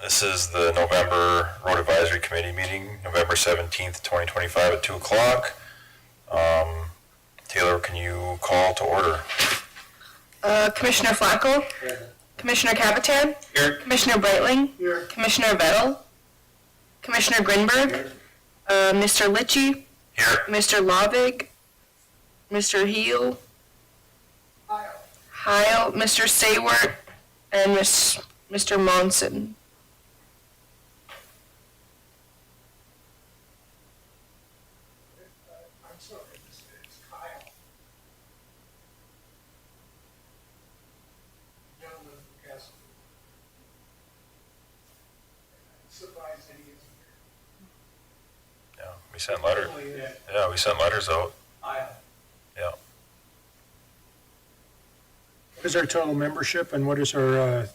This is the November Road Advisory Committee meeting, November 17th, 2025 at 2 o'clock. Taylor, can you call to order? Commissioner Flacco? Here. Commissioner Capitan? Here. Commissioner Breitling? Here. Commissioner Vettel? Commissioner Grinberg? Here. Mr. Litchie? Here. Mr. Lavig? Mr. Heel? Heil? Mr. Saywert? And Mr. Monson. I'm sorry, it's Kyle. Gentleman from Castle. I'm surprised that he isn't Yeah, we sent letters. here. Yeah, we sent letters out. Yeah. What is our total membership and what is our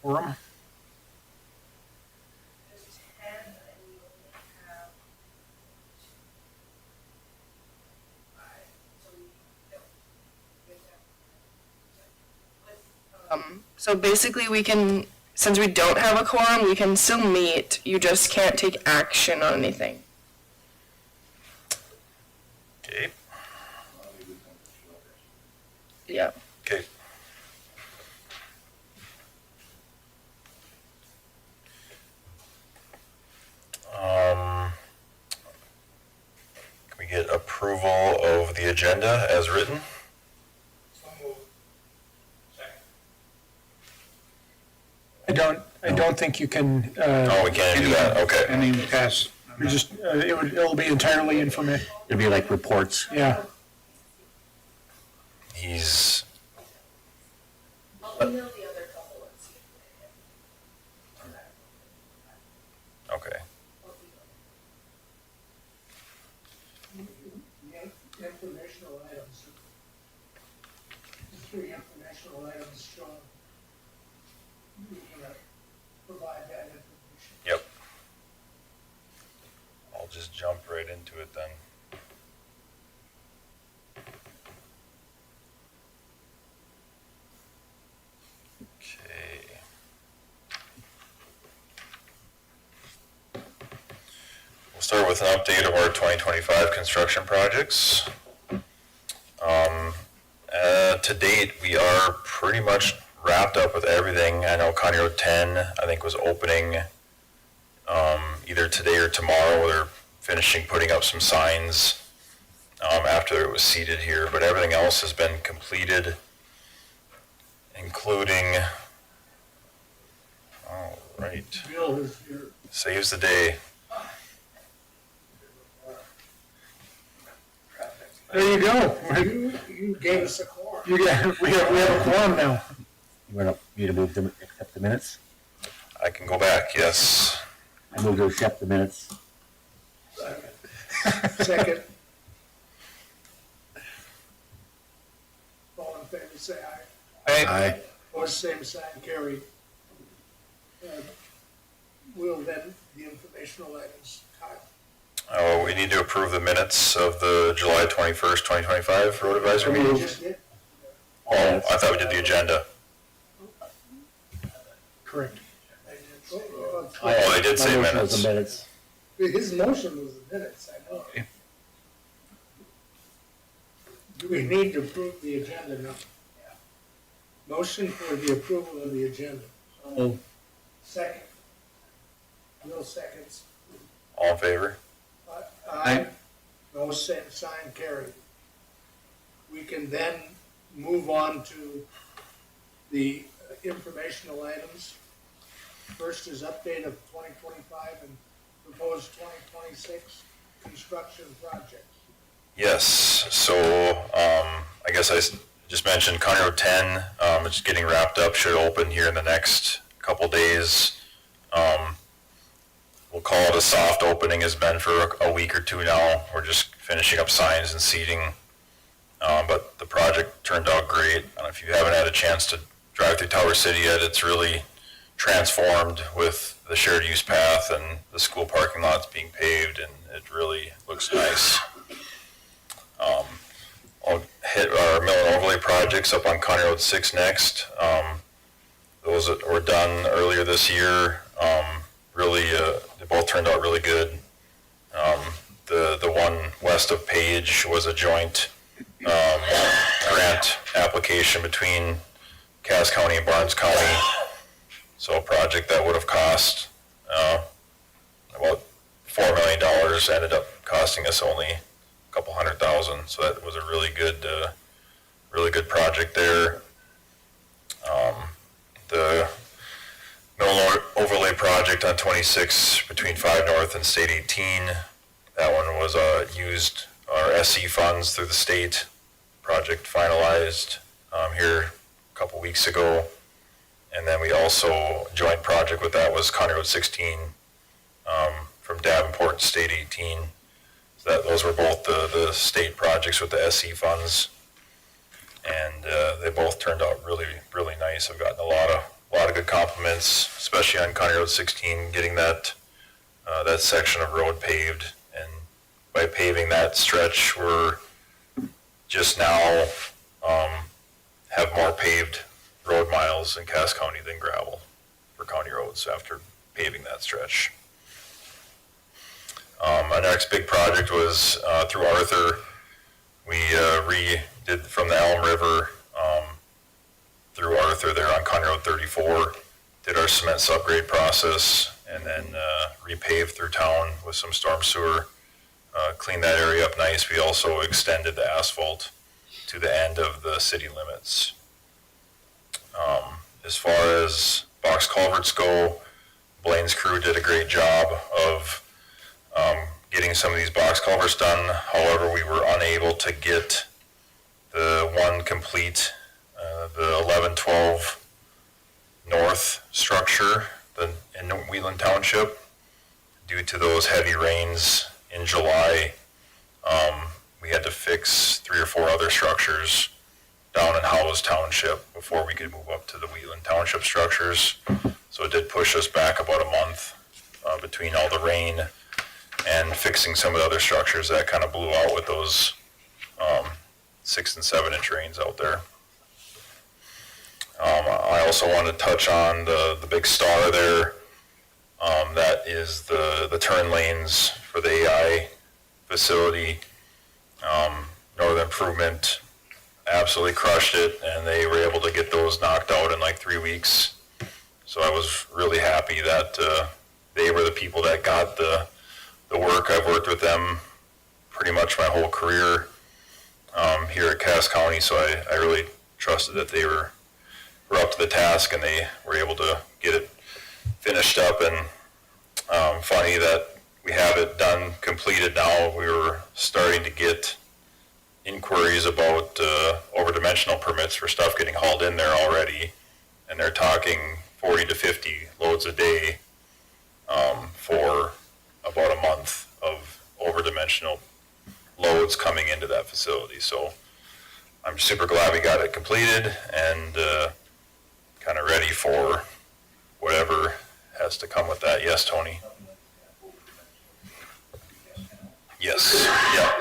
quorum? So basically we can, since we don't have a quorum, we can still meet. You just can't take action on anything. Okay. Yeah. Okay. Can we get approval of the agenda as written? So moved. Second. I don't think you can, Oh, we can't do that, okay. any pass. We just, it'll be entirely information. It'll be like reports. Yeah. He's, I'll email the other couple and see okay. Informational items. Three informational items shown. You're gonna provide that information. Yep. I'll just jump right into it then. Okay. We'll start with an update of our 2025 construction projects. To date, we are pretty much wrapped up with everything. I know County Road 10, I think, was opening either today or tomorrow. They're finishing putting up some signs after it was seeded here, but everything else has been completed, including, all right, Bill is here. saves the day. There you go. You gave us a quorum. We have a quorum now. You want me to move to accept the minutes? I can go back, yes. I move to accept the minutes. Second. All in favor, say aye. Aye. Opposed, same sign, carried. Will then, the informational items, Kyle. Oh, we need to approve the minutes of the July 21st, 2025 road advisory meeting. Just did? Oh, I thought we did the agenda. Correct. Oh, I did say My motion was the minutes. minutes. His motion was the minutes, I know. Do we need to approve the agenda now? Motion for the approval of the agenda. Oh. Second. Will seconds. All in favor? Aye. No same sign, carried. We can then move on to the informational items. First is update of 2025 and proposed 2026 construction projects. Yes, so I guess just mentioned County Road 10, it's getting wrapped up, should open here in the next couple days. We'll call it a soft opening, has been for a week or two now. We're just finishing up signs and seating. But the project turned out great. And if you haven't had a chance to drive through Tower City yet, it's really transformed with the shared use path and the school parking lots being paved, and it really looks nice. I'll hit our mill and overlay projects up on County Road 6 next. Those that were done earlier this year. really, they both turned out really good. The one west of Page was a joint grant application between Cass County and Barnes County. So a project that would have cost about $4 million ended up costing us only a couple $100,000. So that was a really good project there. The mill overlay project on 26 between 5 North and State 18. That one was used our SC funds through the state. Project finalized here a couple weeks ago. And then we also, joint project with that was County Road 16 from Davenport to State 18. So those were both the state projects with the SC funds. And they both turned out really, really nice. I've gotten a lot of good compliments, especially on County Road 16, getting that section of road paved. And by paving that stretch, we're just now have more paved road miles in Cass County than gravel for county roads after paving that stretch. Our next big project was through Arthur. We redid from the Elm River through Arthur there on County Road 34, did our cement subgrade process, and then repaved through town with some storm sewer, cleaned that area up nice. We also extended the asphalt to the end of the city limits. As far as box culverts go, Blaine's crew did a great job of getting some of these box culverts done. However, we were unable to get the one complete, the 1112 North structure in Wheatland Township due to those heavy rains in July. We had to fix 3 or 4 other structures down in Howes Township before we could move up to the Wheatland Township structures. So it did push us back about a month between all the rain and fixing some of the other structures that kind of blew out with those 6 and 7 inch rains out there. I also want to touch on the big star there. That is the turn lanes for the AI facility. Northern Improvement absolutely crushed it, and they were able to get those knocked out in like 3 weeks. So I was really happy that they were the people that got the work. I've worked with them pretty much my whole career here at Cass County, so I really trusted that they were up to the task, and they were able to get it finished up. And funny that we have it done, completed now. We were starting to get inquiries about overdimensional permits for stuff getting hauled in there already, and they're talking 40 to 50 loads a day for about a month of overdimensional loads coming into that facility. So I'm super glad we got it completed and kind of ready for whatever has to come with that. Yes, Tony? Yes, yeah,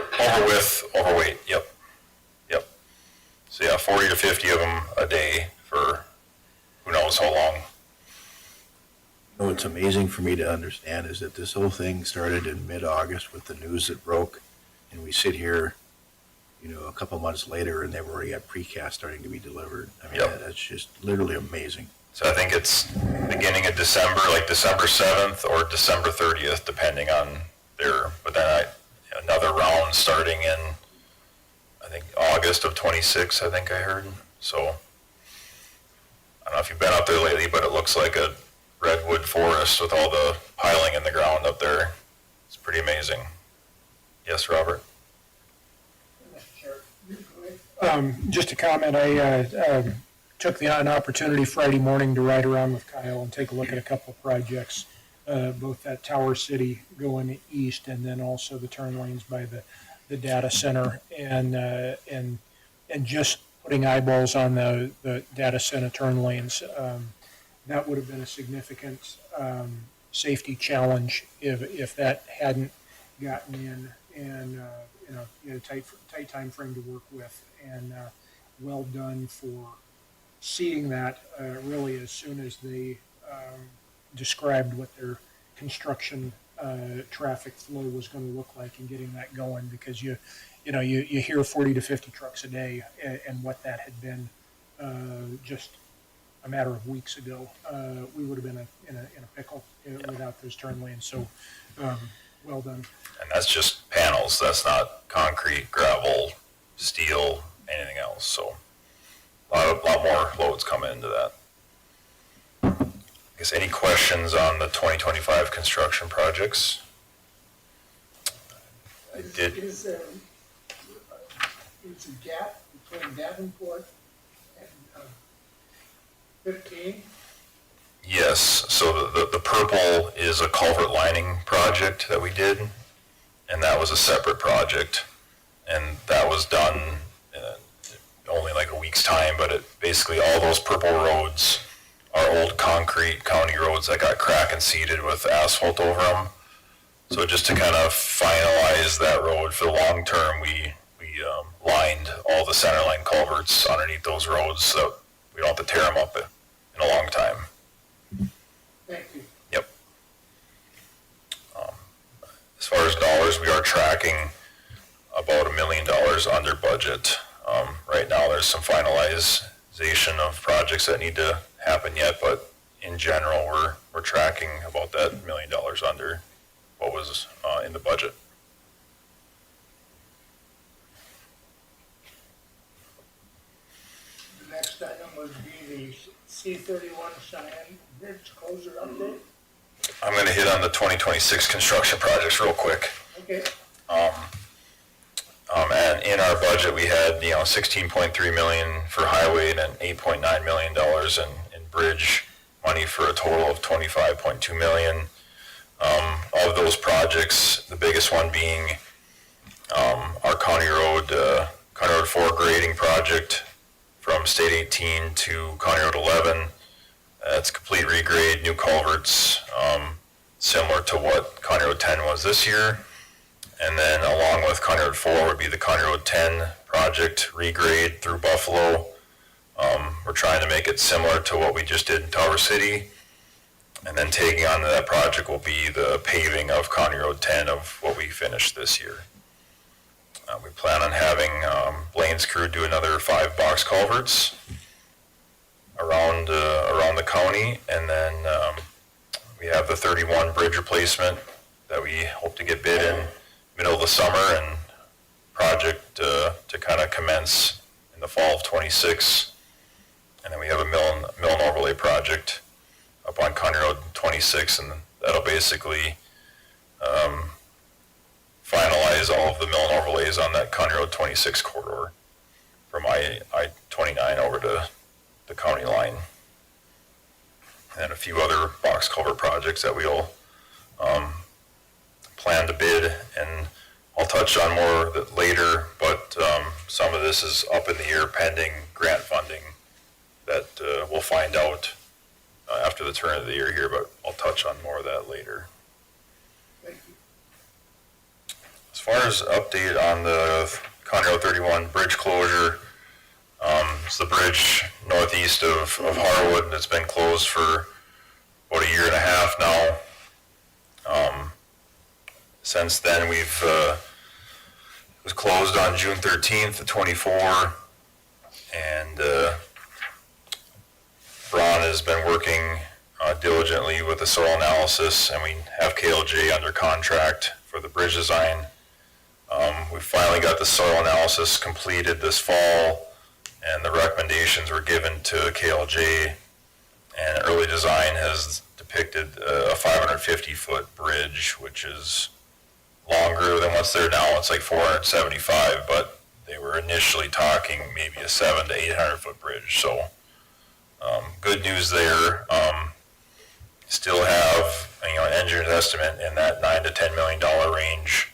overweight, yep. So yeah, 40 to 50 of them a day for who knows how long. What's amazing for me to understand is that this whole thing started in mid-August with the news that broke, and we sit here, a couple months later, and they've already got precast starting to be delivered. I mean, Yep. that's just literally amazing. So I think it's beginning of December, like December 7th or December 30th, depending on but then another round starting in, I think, August of 26, I think I heard. So I don't know if you've been up there lately, but it looks like a redwood forest with all the piling in the ground up there. It's pretty amazing. Yes, Robert? Just a comment, I took an opportunity Friday morning to ride around with Kyle and take a look at a couple of projects, both at Tower City going east and then also the turn lanes by the data center, and just putting eyeballs on the data center turn lanes. That would have been a significant safety challenge if that hadn't gotten in, and you had a tight time frame to work with, and well done for seeing that really as soon as they described what their construction traffic flow was going to look like and getting that going, because you hear 40 to 50 trucks a day, and what that had been just a matter of weeks ago. We would have been in a pickle without those turn lanes. So well done. And that's just panels. That's not concrete, gravel, steel, anything else. So a lot more loads coming into that. I guess any questions on the 2025 construction projects? I did. Is there a gap between Davenport and 15? Yes, so the purple is a culvert lining project that we did, and that was a separate project, and that was done in only like a week's time, but basically all those purple roads are old concrete county roads that got crack and seeded with asphalt over them. So just to kind of finalize that road for the long term, we lined all the center line culverts underneath those roads so we don't have to tear them up in a long time. Thank you. Yep. As far as dollars, we are tracking about $1 million under budget. Right now, there's some finalization of projects that need to happen yet, but in general, we're tracking about that $1 million under what was in the budget. The next item would be the C-31 Cheyenne Bridge closure update. I'm going to hit on the 2026 construction projects real quick. Okay, And in our budget, we had, $16.3 million for highway and then $8.9 million in bridge money for a total of $25.2 million. Of those projects, the biggest one being our County Road 4 grading project from State 18 to County Road 11. It's complete regrade, new culverts, similar to what County Road 10 was this year. And then along with County Road 4 would be the County Road 10 project, regrade through Buffalo. We're trying to make it similar to what we just did in Tower City. And then taking on to that project will be the paving of County Road 10 of what we finished this year. We plan on having Blaine's crew do another 5 box culverts around the county. And then we have the 31 bridge replacement that we hope to get bid in middle of the summer, and project to kind of commence in the fall of 26. And then we have a mill and overlay project up on County Road 26, and that'll basically finalize all of the mill and overlays on that County Road 26 corridor from I-29 over to the county line. And a few other box culvert projects that we'll plan to bid, and I'll touch on more of it later, but some of this is up in the air pending grant funding that we'll find out after the turn of the year here, but I'll touch on more of that later. thank you. As far as update on the County Road 31 bridge closure, it's the bridge northeast of Harwood, and it's been closed for about a year and a half now. Since then, it was closed on June 13th of 24, and Ron has been working diligently with the soil analysis, and we have KLJ under contract for the bridge design. We finally got the soil analysis completed this fall, and the recommendations were given to KLJ, and early design has depicted a 550-foot bridge, which is longer than what's there now. It's like 475, but they were initially talking maybe a 700 to 800-foot bridge. So good news there. Still have an engineer's estimate in that $9 to $10 million range,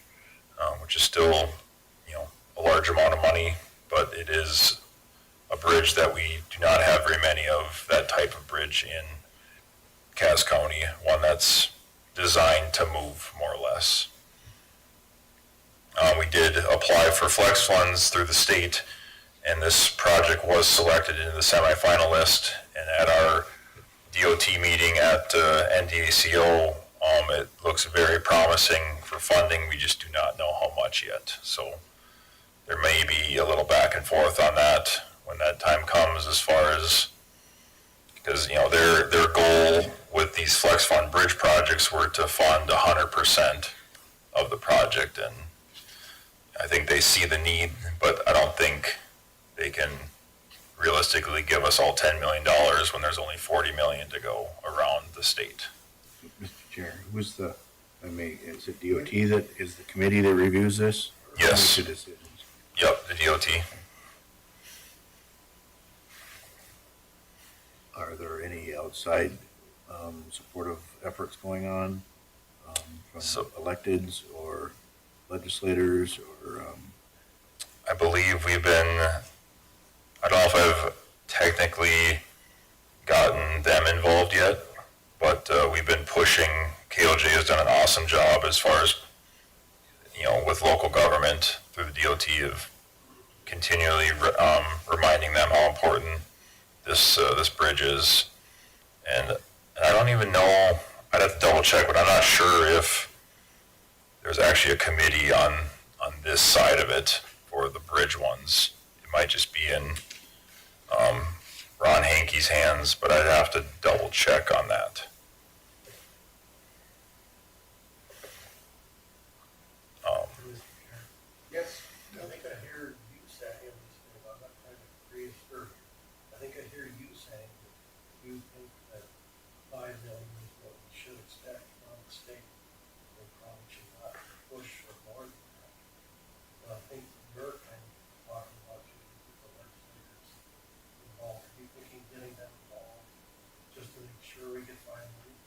which is still a large amount of money, but it is a bridge that we do not have very many of, that type of bridge in Cass County, one that's designed to move more or less. We did apply for flex funds through the state, and this project was selected into the semifinal list. And at our DOT meeting at NDACO It looks very promising for funding. We just do not know how much yet. So there may be a little back and forth on that when that time comes, as far as, because, you know, their goal with these flex fund bridge projects were to fund 100% of the project, and I think they see the need, but I don't think they can realistically give us all $10 million when there's only $40 million to go around the state. Mr. Chair, who's the, is it DOT that is the committee that reviews this? Or who Yes. makes the decisions? Yep, the DOT. Are there any outside supportive efforts going on from So- electeds or legislators or? I believe we've been, I don't know if I've technically gotten them involved yet, but we've been pushing. KLJ has done an awesome job as far as, you know, with local government through the DOT of continually reminding them how important this bridge is. And I don't even know, I'd have to double check, but I'm not sure if there's actually a committee on this side of it for the bridge ones. It might just be in Ron Hankey's hands, but I'd have to double check on that. Yes, I think I hear you saying, I'm not trying to create a stir. I think I hear you saying that you think that 5 million is what we should expect from the state. They probably should not push for more than that. But I think you're kind of talking about you get the legislators involved. Are you thinking getting them involved just to make sure we get 5 million?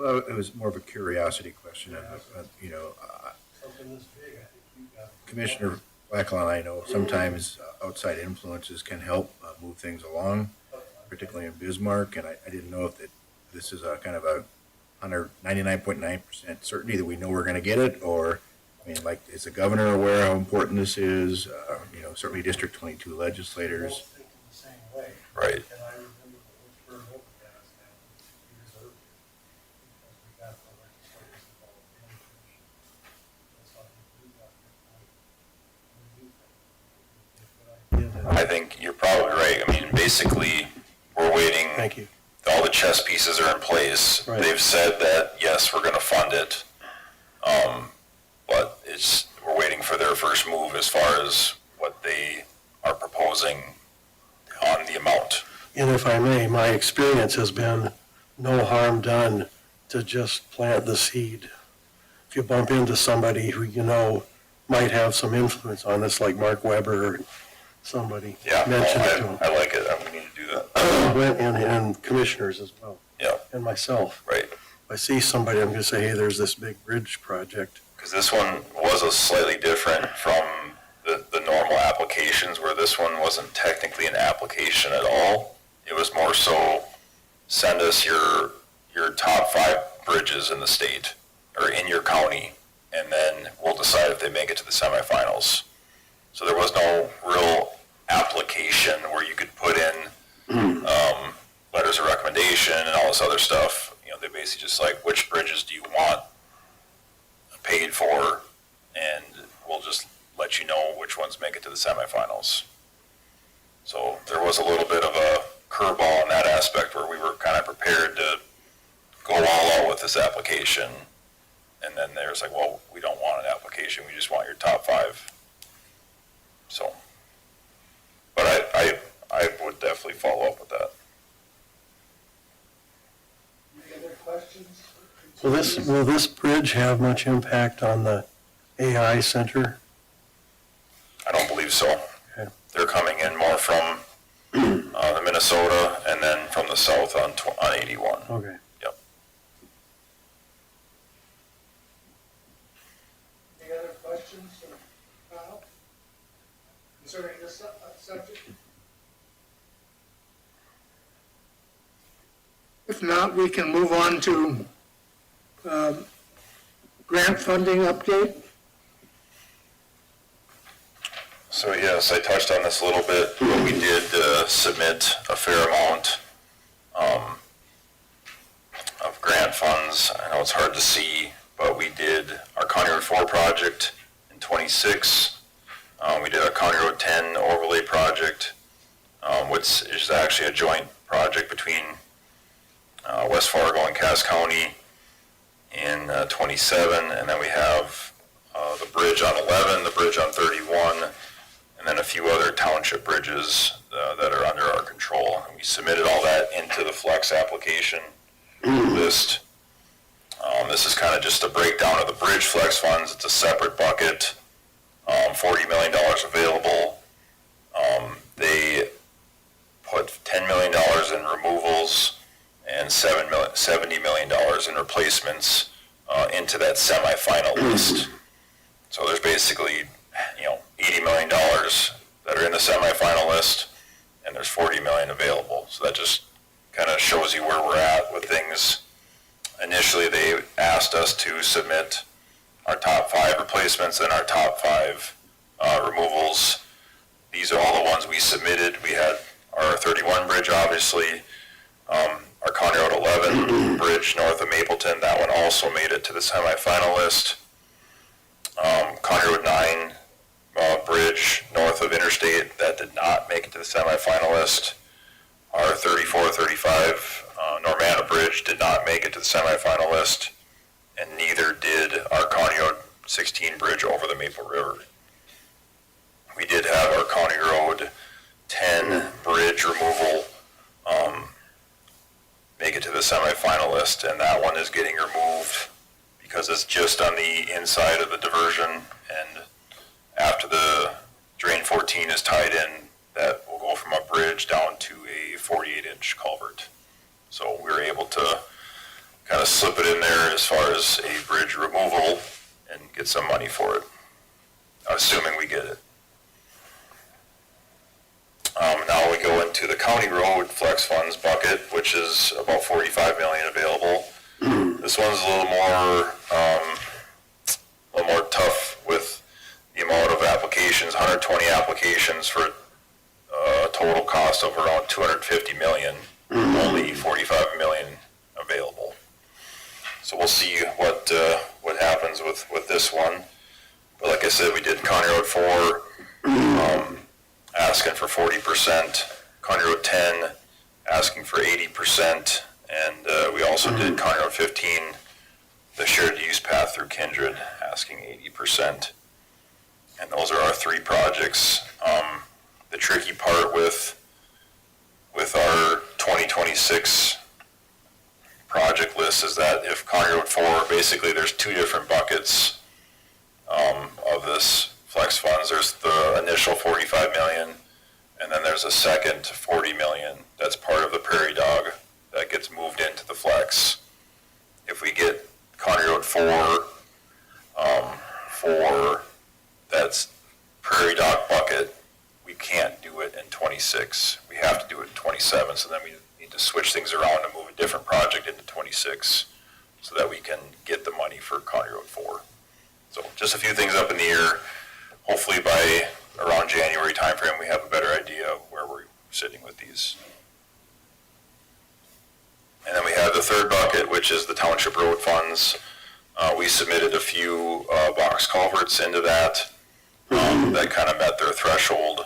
Well, it was more of a curiosity question. You know, Something this big, I think you got. Commissioner Blacklund, I know sometimes outside influences can help move things along, particularly in Bismarck, and I didn't know if this is a kind of a 99.9% certainty that we know we're going to get it, or, I mean, like, is the governor aware how important this is? You know, certainly District 22 Both legislators. thinking the same way. Right. And I remember the Lynchburg overpass happened 6 years earlier, because we got the legislators involved in the commission. That's how we got that point. And we do think it's a good idea. I think you're probably right. I mean, basically, we're waiting. Thank you. All the chess pieces are in place. Right. They've said that, yes, we're going to fund it. But we're waiting for their first move as far as what they are proposing on the amount. And if I may, my experience has been no harm done to just plant the seed. If you bump into somebody who you know might have some influence on this, like Mark Weber or somebody, Yeah, mention it to him. I like it. We need to do that. And commissioners as well. Yeah. And myself. Right. If I see somebody, I'm gonna say, hey, there's this big bridge project. Because this one was a slightly different from the normal applications, where this one wasn't technically an application at all. It was more so, send us your top 5 bridges in the state or in your county, and then we'll decide if they make it to the semifinals. So there was no real application where you could put in letters of recommendation and all this other stuff. You know, they basically just like, which bridges do you want paid for, and we'll just let you know which ones make it to the semifinals. So there was a little bit of a curveball in that aspect where we were kind of prepared to go all out with this application, and then there's like, well, we don't want an application, we just want your top 5. So, but I would definitely follow up with that. any other questions? Will this bridge have much impact on the AI center? I don't believe so. Okay. They're coming in more from the Minnesota and then from the south on 81. Okay. Yep. Any other questions for Kyle concerning this subject? If not, we can move on to grant funding update. So yes, I touched on this a little bit, but we did submit a fair amount of grant funds funds. I know it's hard to see, but we did our County Road 4 project in 26. We did our County Road 10 overlay project, which is actually a joint project between West Fargo and Cass County in 27. And then we have the bridge on 11, the bridge on 31, and then a few other township bridges that are under our control. And we submitted all that into the Flex application list. This is kind of just a breakdown of the bridge Flex funds. It's a separate bucket, $40 million available. They put $10 million in removals and $70 million in replacements into that semifinal list. So there's basically, $80 million that are in the semifinal list, and there's $40 million available. So that just kind of shows you where we're at with things. Initially, they asked us to submit our top 5 replacements and our top 5 removals. These are all the ones we submitted. We had our 31 bridge, obviously, our County Road 11 bridge north of Mapleton. That one also made it to the semifinal list. County Road 9 bridge north of Interstate, that did not make it to the semifinal list. Our 34-35 Normanna Bridge did not make it to the semifinal list, and neither did our County Road 16 bridge over the Maple River. We did have our County Road 10 bridge removal make it to the semifinal list, and that one is getting removed because it's just on the inside of the diversion, and after the drain 14 is tied in, that will go from a bridge down to a 48-inch culvert. So we were able to kind of slip it in there as far as a bridge removal and get some money for it, assuming we get it. Now we go into the county road flex funds bucket, which is about $45 million available. This one's a little more tough with the amount of applications, 120 applications for a total cost of around $250 million, only $45 million available. So we'll see what happens with this one. But like I said, we did County Road 4, asking for 40%, County Road 10 asking for 80%, and we also did County Road 15, the shared use path through Kindred, asking 80%. And those are our 3 projects. The tricky part with our 2026 project list is that if County Road 4, basically there's 2 different buckets of this flex funds. There's the initial $45 million, and then there's a second $40 million that's part of the Prairie Dog that gets moved into the flex. If we get County Road 4 for that Prairie Dog bucket, we can't do it in 26. We have to do it in 27, so then we need to switch things around and move a different project into 26 so that we can get the money for County Road 4. So just a few things up in the air. Hopefully by around January timeframe, we have a better idea of where we're sitting with these. And then we have the third bucket, which is the township road funds. We submitted a few box culverts into that that kind of met their threshold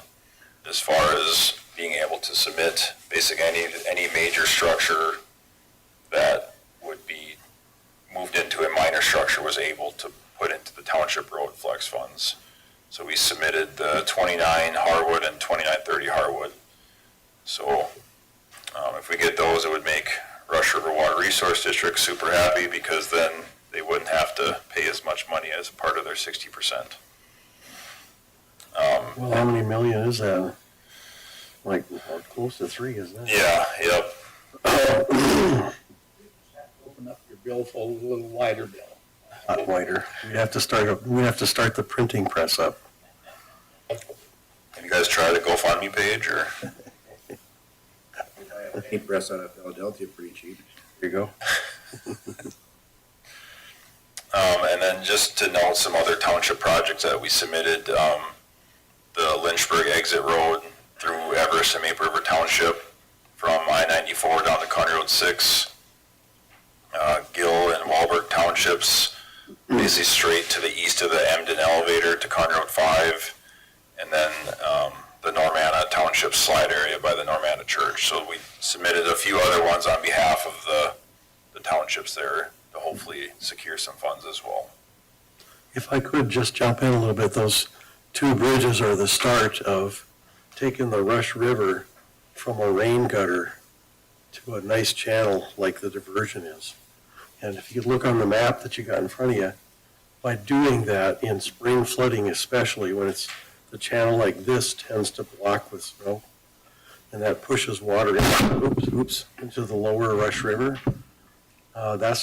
as far as being able to submit basically any major structure that would be moved into a minor structure was able to put into the township road flex funds. So we submitted the 29 Harwood and 2930 Harwood. So if we get those, it would make Rush River Water Resource District super happy because then they wouldn't have to pay as much money as part of their 60%. Well, how many million is that? Like, close to 3, isn't it? Yeah, yep. Open up your billfold a little wider, Bill. Not wider. We have to start the printing press up. Have you guys tried a GoFundMe page or? Paint press out of Philadelphia pretty cheap. Here you go. And then just to note some other township projects that we submitted, the Lynchburg exit road through Everest and Maple River Township from I-94 down to County Road 6. Gill and townships, basically straight to the east of the Emden elevator to County Road 5, and then the Normanna Township slide area by the Normanna Church. So we submitted a few other ones on behalf of the townships there to hopefully secure some funds as well. If I could just jump in a little bit, those two bridges are the start of taking the Rush River from a rain gutter to a nice channel like the diversion is. And if you look on the map that you got in front of you, by doing that in spring flooding especially, when it's the channel like this tends to block with snow, and that pushes water into the lower Rush River, that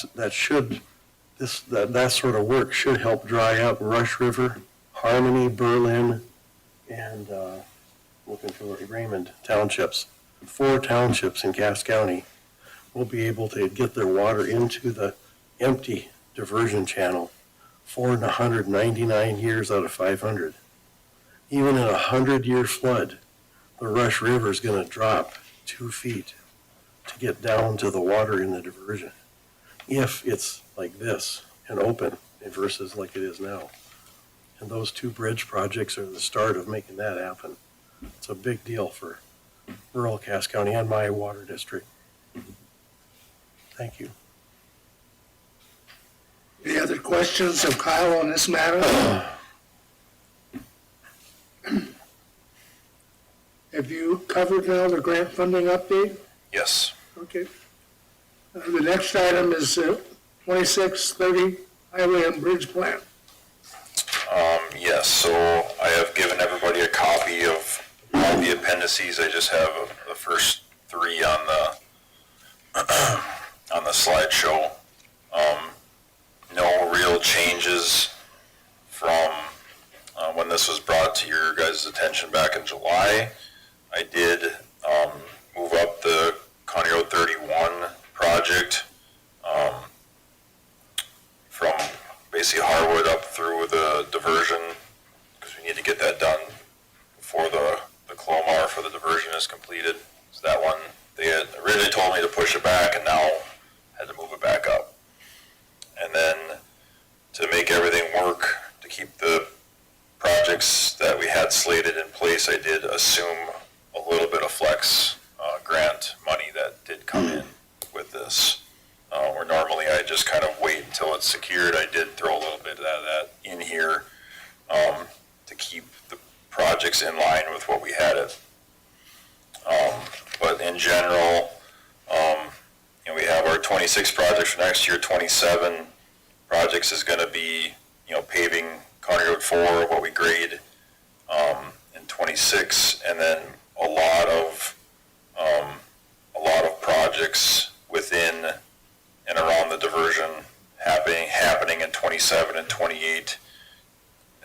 sort of work should help dry up Rush River, Harmony, Berlin, and looking for Raymond townships. 4 townships in Cass County will be able to get their water into the empty diversion channel 499 years out of 500. Even in a 100-year flood, the Rush River is going to drop 2 feet to get down to the water in the diversion, if it's like this and open versus like it is now. And those 2 bridge projects are the start of making that happen. It's a big deal for rural Cass County and my water district. Thank you. Any other questions of Kyle on this matter? Have you covered now the grant funding update? Yes. Okay. The next item is 2630 Highway and Bridge Plan. Yes, so I have given everybody a copy of all the appendices. I just have the first 3 on the slideshow. No real changes from when this was brought to your guys' attention back in July. I did move up the County Road 31 project from basically Harwood up through the diversion, because we need to get that done before the Clomar for the diversion is completed. So that one, they had originally told me to push it back and now had to move it back up. And then to make everything work, to keep the projects that we had slated in place, I did assume a little bit of flex grant money that did come in with this. Where normally I just kind of wait until it's secured, I did throw a little bit of that in here to keep the projects in line with what we had it. But in general, we have our 26 projects for next year. 27 projects is going to be, paving County Road 4, what we grade in 26, and then a lot of projects within and around the diversion happening in 27 and 28,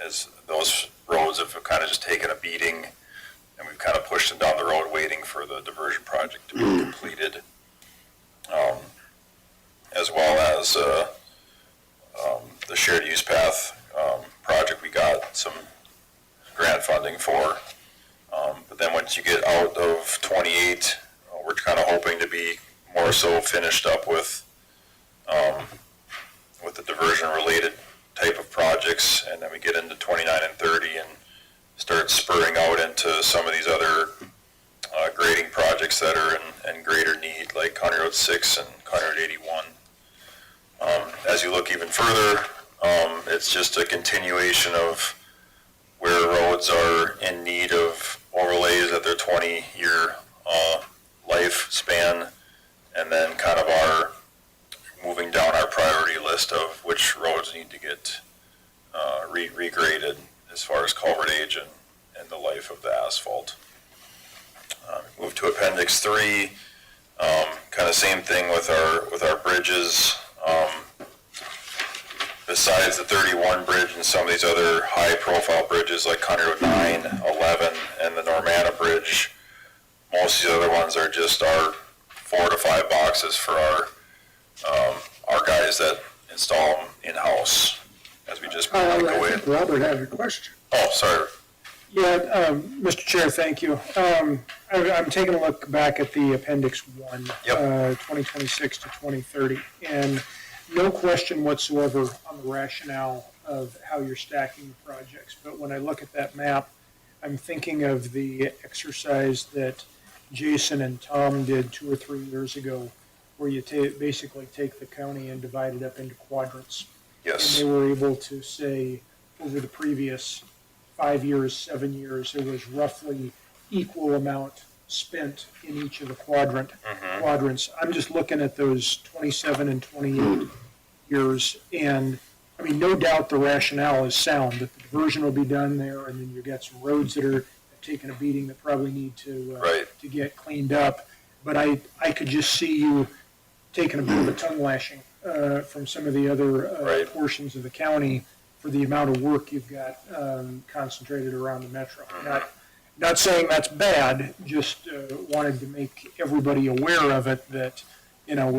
as those roads have kind of just taken a beating, and we've kind of pushed them down the road waiting for the diversion project to be completed, as well as the shared use path project we got some grant funding for. But then once you get out of 28, we're kind of hoping to be more so finished up with the diversion-related type of projects, and then we get into 29 and 30 and start spurring out into some of these other grading projects that are in greater need, like County Road 6 and County Road 81. As you look even further, it's just a continuation of where roads are in need of overlays at their 20-year lifespan, and then kind of our moving down our priority list of which roads need to get regraded as far as culvert age and the life of the asphalt. Move to Appendix 3, kind of same thing with our bridges. Besides the 31 bridge and some of these other high-profile bridges like County Road 9, 11, and the Normanna Bridge, most of the other ones are just our 4 to 5 boxes for our guys that install them in-house, as we just I go in. think Robert had a question. Oh, sorry. Yeah, Mr. Chair, thank you. I'm taking a look back at the Appendix 1, Yep. 2026 to 2030, and no question whatsoever on the rationale of how you're stacking the projects. But when I look at that map, I'm thinking of the exercise that Jason and Tom did 2 or 3 years ago, where you basically take the county and divide it up into quadrants. Yes. And they were able to say, over the previous 5 years, 7 years, there was roughly equal amount spent in each of the quadrants. I'm just looking at those 27 and 28 years, and I mean, no doubt the rationale is sound, that the diversion will be done there, and then you've got some roads that are taking a beating that probably need to Right. to get cleaned up. But I could just see you taking a bit of a tongue lashing from some of the other Right. portions of the county for the amount of work you've got concentrated around the metro. Not saying that's bad, just wanted to make everybody aware of it, that, you know,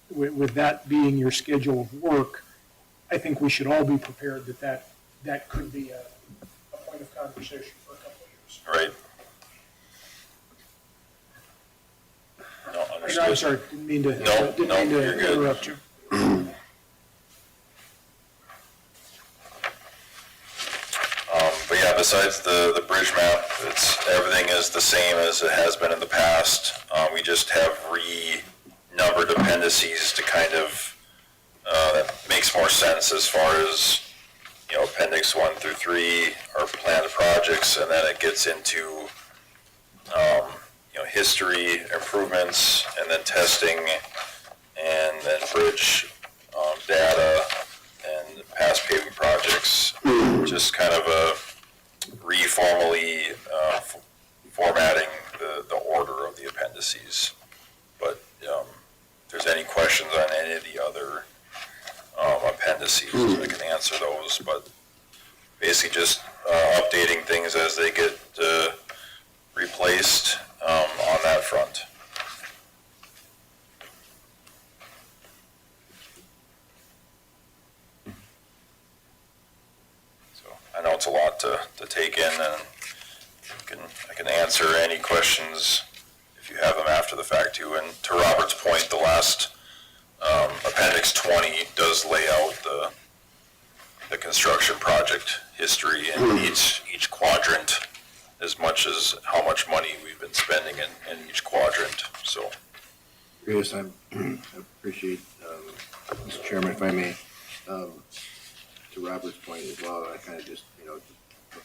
with that being your schedule of work, I think we should all be prepared that could be a point of conversation for a couple of years. Right. No, I'm understood. sorry, didn't mean to No, you're good. interrupt you. But yeah, besides the bridge map, everything is the same as it has been in the past. We just have numbered appendices to kind of, that makes more sense as far as, you know, appendix 1 through 3 are planned projects, and then it gets into, you know, history, improvements, and then testing, and then bridge, data, and past paving projects. Just kind of reformally, formatting the order of the appendices. But, if there's any questions on any of the other, appendices, I can answer those, but basically just, updating things as they get, replaced, on that front. So I know it's a lot to take in, and I can answer any questions if you have them after the fact too. And to Robert's point, the last, appendix 20 does lay out the construction project history in each quadrant, as much as how much money we've been spending in each quadrant, so. Chris, I appreciate, Mr. Chairman, if I may, to Robert's point as well, I kind of just, you know,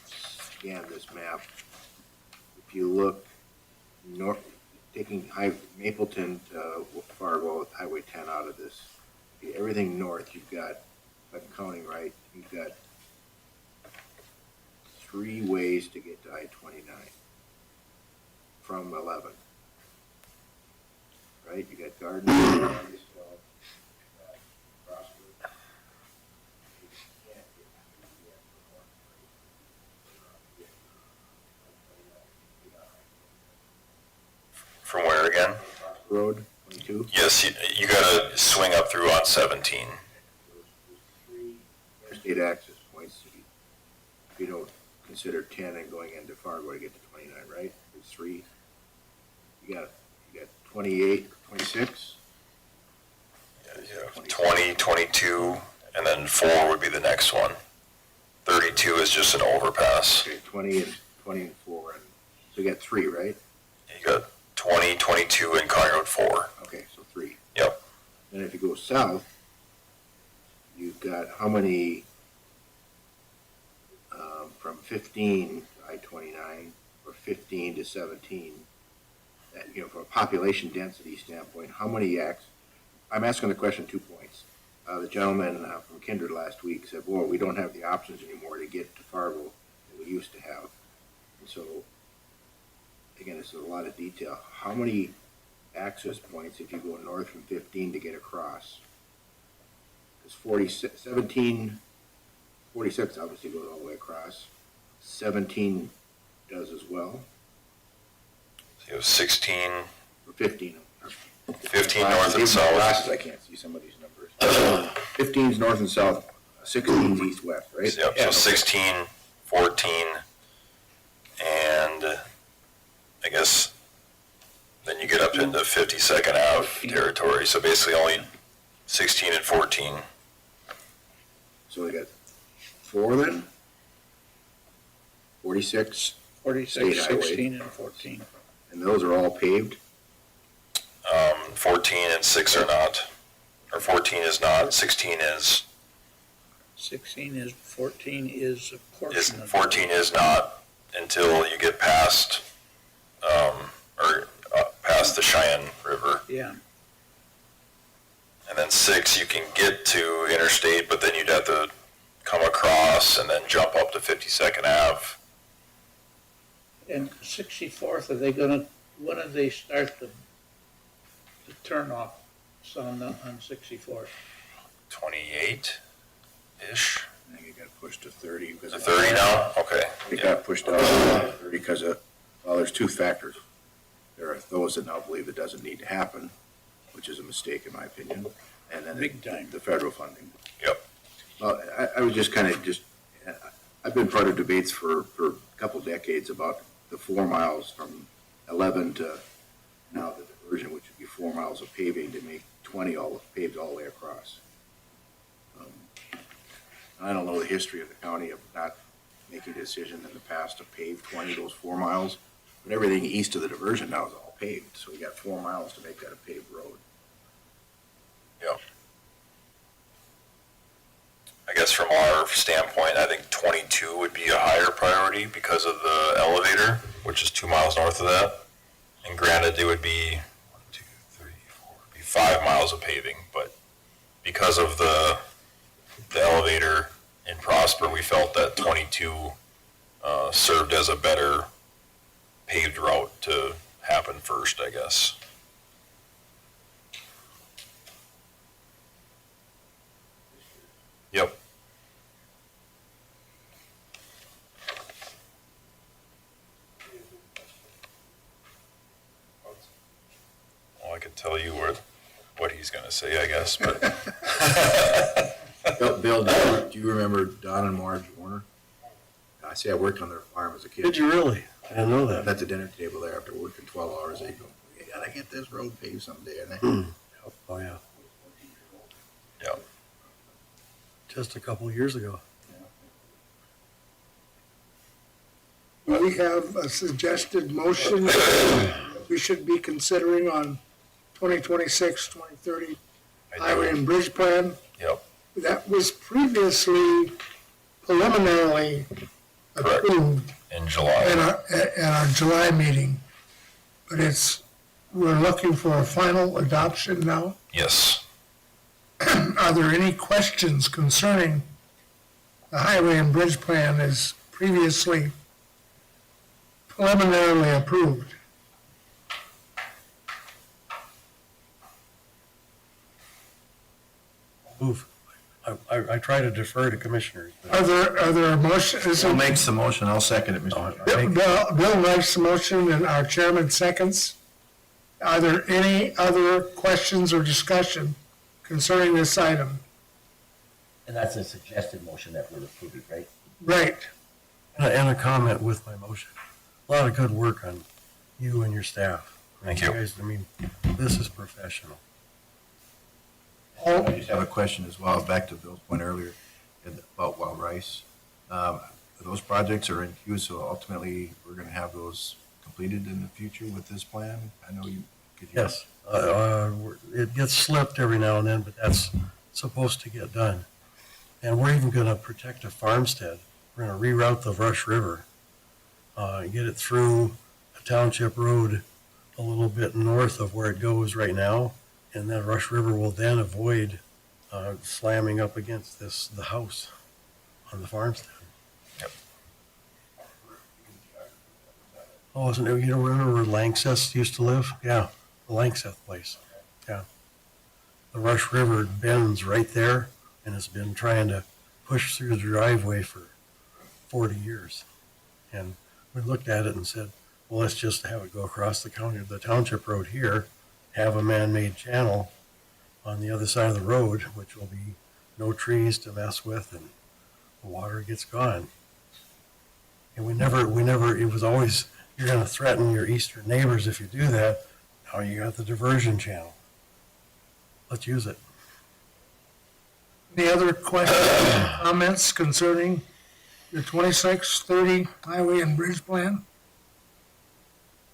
scan this map. If you look north, taking Mapleton to Fargo with Highway 10 out of this, everything north, you've got, if I'm counting right, you've got 3 ways to get to I-29 from 11. Right, you got Garden, Augustville, Prosper. From where again? Road, 22. Yes, you gotta swing up through on 17. There's 3 interstate access points if you don't consider 10 and going into Fargo to get to 29, right? There's 3. You got 28, 26. Yeah, 20, 22, and then 4 would be the next one. 32 is just an overpass. Okay, 20 and 4, and so you got 3, right? You got 20, 22, and County Road 4. Okay, so 3. Yep. Then if you go south, you've got how many from 15 to I-29 or 15 to 17? That, you know, from a population density standpoint, how many I'm asking the question 2 points. The gentleman from Kindred last week said, "Boy, we don't have the options anymore to get to Fargo that we used to have." And so, again, this is a lot of detail. How many access points if you go north from 15 to get across? Because 46 obviously goes all the way across. 17 does as well. So you have 16, Or 15. 15 north and Even south. glasses, I can't see some of these numbers. 15's north and south, 16's east west, right? Yep, so 16, 14, and I guess then you get up into 52nd Ave territory. So basically only 16 and 14. So we got 4 then? 46, State 46, highway. 16, and 14. and those are all paved? 14 and 6 are not. Or 14 is not, 16 is. 16 is, 14 is a portion of. 14 is not until you get past, past the Cheyenne River. Yeah, And then 6, you can get to interstate, but then you'd have to come across and then jump up to 52nd Ave. and 64th, are they gonna, when do they start the turnoff on 64th? 28-ish? I think it got pushed to 30 because Is it 30 now? Okay. It Yeah. got pushed out to 30 because of, well, there's 2 factors. There are those that now believe it doesn't need to happen, which is a mistake in my opinion, and then Big time. the federal funding. Yep. Well, I was just kind of I've been part of debates for a couple decades about the 4 miles from 11 to now the diversion, which would be 4 miles of paving to make 20 all paved all the way across. I don't know the history of the county of not making a decision in the past to pave 20 of those 4 miles, but everything east of the diversion now is all paved, so we got 4 miles to make that a paved road. I guess from our standpoint, I think 22 would be a higher priority because of the elevator, which is 2 miles north of that. And granted, it would be 1, 2, 3, 4, be 5 miles of paving, but because of the elevator in Prosper, we felt that 22 served as a better paved route to happen first, I guess. Yep. Well, I could tell you what he's gonna say, I guess, but Bill, do you remember Don and Marge Warner? I say I worked on their farm as a kid. Did you really? I didn't know that. At the dinner table there after working 12 hours, they go, "We gotta get this road paved someday." And Oh, yeah. yeah. Just a couple of years ago. We have a suggested motion that we should be considering on 2026, 2030 I highway do. and bridge plan. Yep. That was previously preliminarily Correct. approved In at July. our July meeting. But we're looking for a final adoption now. Yes. Are there any questions concerning the highway and bridge plan as previously preliminarily approved? Move. I try to defer to commissioners. but- Are there motions? Bill makes the motion, I'll second it, Mr. Chairman. Bill makes the motion and our chairman seconds. Are there any other questions or discussion concerning this item? And that's a suggested motion that we're approving, right? Right. And a comment with my motion. A lot of good work on you and your staff. Thank you. Guys, I mean, this is professional. I just have a question as well, back to Bill's point earlier about Wild Rice. Those projects are in queue, so ultimately, we're gonna have those completed in the future with this plan? I know you could. Yes, it gets slipped every now and then, but that's supposed to get done. And we're even gonna protect a farmstead. We're gonna reroute the Rush River, get it through a township road a little bit north of where it goes right now. And that Rush River will then avoid slamming up against the house on the farmstead. Yep. Oh, isn't it, you don't remember where Langseth used to live? Yeah, the Langseth place, yeah. The Rush River bends right there, and it's been trying to push through the driveway for 40 years. And we looked at it and said, well, let's just have it go across the township road here, have a man-made channel on the other side of the road, which will be no trees to mess with, and the water gets gone. And we never, it was always, you're gonna threaten your eastern neighbors if you do that. Now you got the diversion channel. Let's use it. Any other questions, comments concerning the 2630 highway and bridge plan?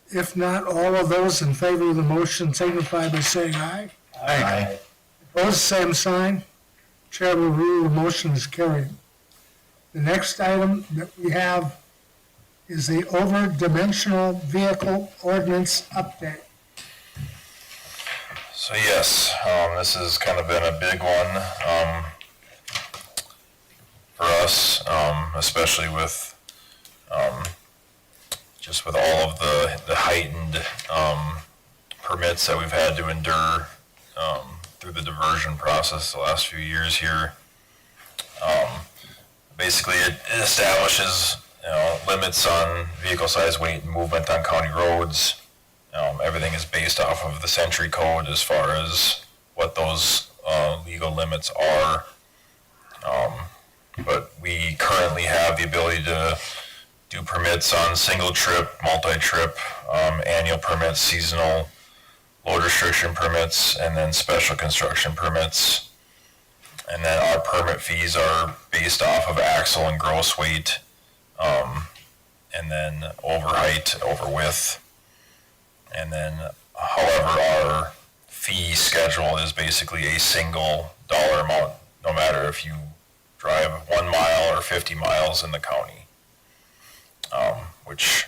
If not, all of those in favor of the motion signify by saying aye. Aye. Opposed, same sign. Chair will rule the motion is carried. The next item that we have is the over-dimensional vehicle ordinance update. So yes, this has kind of been a big one, for us, especially with, just with all of the heightened, permits that we've had to endure, through the diversion process the last few years here. Basically, it establishes, limits on vehicle size, weight, and movement on county roads. Everything is based off of the Century Code as far as what those legal limits are. But we currently have the ability to do permits on single trip, multi-trip, annual permits, seasonal load restriction permits, and then special construction permits. And then our permit fees are based off of axle and gross weight, and then over height, over width. And then, however, our fee schedule is basically a single dollar amount, no matter if you drive 1 mile or 50 miles in the county. Which,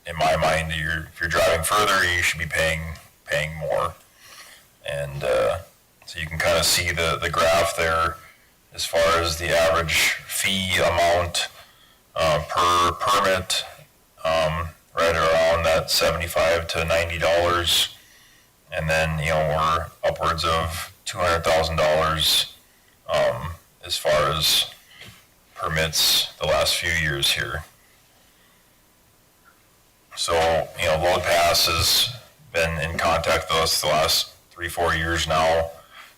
in my mind, if you're driving further, you should be paying more. And so you can kind of see the graph there as far as the average fee amount per permit. Right around that $75 to $90, and then we're upwards of $200,000 as far as permits the last few years here. So Load Pass has been in contact with us the last 3-4 years now,